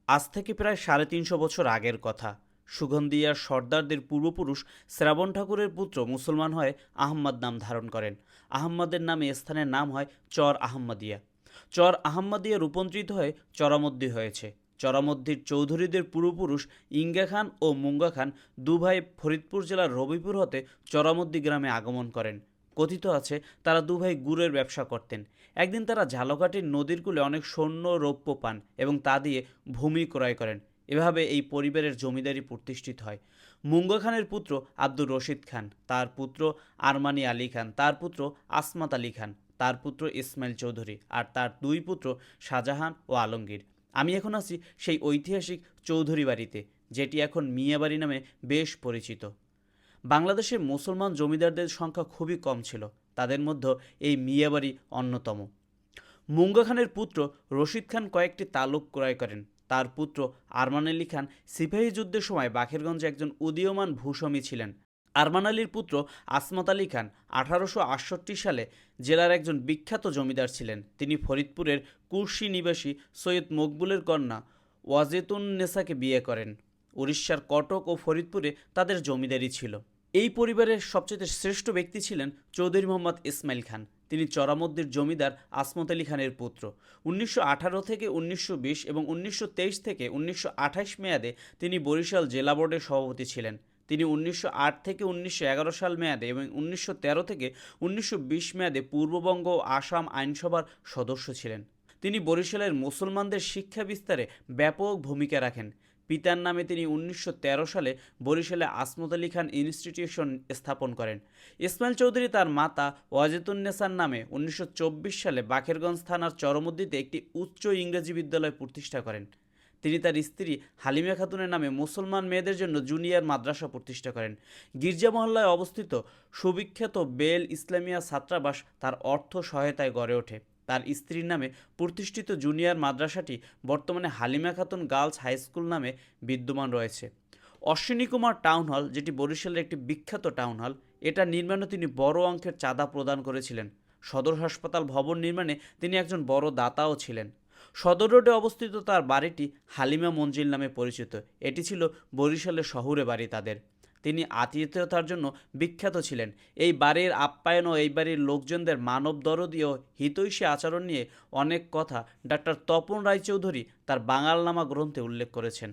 আজ থেকে প্রায় ৩৫০ বছর আগের কথা। সুগন্ধিয়ার সর্দারদের পূর্বপুরুষ শ্রাবণ ঠাকুরের পুত্র মুসলমান হয়ে আহম্মদ নাম ধারণ করেন। আহম্মদের নামে স্থানের নাম হয় চর আহম্মদিয়া। চর আহম্মদিয়া রূপান্তরিত হয়ে চরামদ্দি হয়েছে। চরামদ্দির চৌধুরীদের পূর্বপুরুষ ইঙ্গা খান ও মুঙ্গা খান দু ভাই ফরিদপুর জেলার রবিপুর হতে চরামদ্দি গ্রামে আগমন করেন। কথিত আছে তারা দু ভাই গুড়ের ব্যবসা করতেন। একদিন তারা ঝালকাঠির নদীর কূলে অনেক স্বর্ণ রৌপ্য পান এবং তা দিয়ে ভূমি ক্রয় করেন। এভাবে এই পরিবারের জমিদারি প্রতিষ্ঠিত হয়। মুঙ্গা খানের পুত্র আব্দুর রশিদ খান, তার পুত্র আরমানি আলী খান, তার পুত্র আসমাত আলী খান, তার পুত্র ইসমাইল চৌধুরী আর তার দুই পুত্র শাহজাহান ও আলমগীর। আমি এখন আছি সেই ঐতিহাসিক চৌধুরী বাড়িতে, যেটি এখন মিয়াবাড়ি নামে বেশ পরিচিত। বাংলাদেশে মুসলমান জমিদারদের সংখ্যা খুবই কম ছিল, তাদের মধ্যে এই মিয়াবাড়ি অন্যতম। মুঙ্গা খানের পুত্র রশিদ খান কয়েকটি তালুক ক্রয় করেন। তার পুত্র আরমান আলী খান সিপাহী যুদ্ধের সময় বাকেরগঞ্জে একজন উদীয়মান ভূস্বামী ছিলেন। আরমান আলীর পুত্র আসমাত আলী খান 1868 সালে জেলার একজন বিখ্যাত জমিদার ছিলেন। তিনি ফরিদপুরের কুর্শি নিবাসী সৈয়দ মকবুলের কন্যা ওয়াজেতুন্নেসাকে বিয়ে করেন। উড়িষ্যার কটক ও ফরিদপুরে তাদের জমিদারি ছিল। এই পরিবারের সবচেয়ে শ্রেষ্ঠ ব্যক্তি ছিলেন চৌধুরী মোহাম্মদ ইসমাইল খান। তিনি চরামদ্দির জমিদার আসমত আলী খানের পুত্র। 1918 থেকে 1920 এবং 1923 থেকে 1928 মেয়াদে তিনি বরিশাল জেলা বোর্ডের সভাপতি ছিলেন। তিনি 1908 থেকে 1911 সাল মেয়াদে এবং 1913 থেকে 1920 মেয়াদে পূর্ববঙ্গ ও আসাম আইনসভার সদস্য ছিলেন। তিনি বরিশালের মুসলমানদের শিক্ষা বিস্তারে ব্যাপক ভূমিকা রাখেন। পিতার নামে তিনি 1913 সালে বরিশালে আসমত আলী খান ইনস্টিটিউশন স্থাপন করেন। ইসমাইল চৌধুরী তার মাতা ওয়াজেতুন্নেসার নামে 1924 সালে বাকেরগঞ্জ থানার চরমদ্দিতে একটি উচ্চ ইংরেজি বিদ্যালয় প্রতিষ্ঠা করেন। তিনি তার স্ত্রী হালিমা খাতুনের নামে মুসলমান মেয়েদের জন্য জুনিয়র মাদ্রাসা প্রতিষ্ঠা করেন। গির্জা মহল্লায় অবস্থিত সুবিখ্যাত বেল ইসলামিয়া ছাত্রাবাস তার অর্থ সহায়তায় গড়ে ওঠে। তার স্ত্রীর নামে প্রতিষ্ঠিত জুনিয়র মাদ্রাসাটি বর্তমানে Halima Khatun girls high school নামে বিদ্যমান রয়েছে। অশ্বিনী কুমার টাউন হল, যেটি বরিশালের একটি বিখ্যাত টাউন হল, এটা নির্মাণে তিনি বড় অঙ্কের চাঁদা প্রদান করেছিলেন। সদর হাসপাতাল ভবন নির্মাণে তিনি একজন বড় দাতাও ছিলেন। সদর রোডে অবস্থিত তার বাড়িটি হালিমা মঞ্জিল নামে পরিচিত। এটি ছিল বরিশালের শহুরে বাড়ি তাদের। তিনি আতিথেয়তার জন্য বিখ্যাত ছিলেন। এই বাড়ির আপ্যায়ন ও এই বাড়ির লোকজনদের মানব দরদী ও হিতৈষী আচরণ নিয়ে অনেক কথা ডাক্তার তপন রায়চৌধুরী তার বাঙালনামা গ্রন্থে উল্লেখ করেছেন।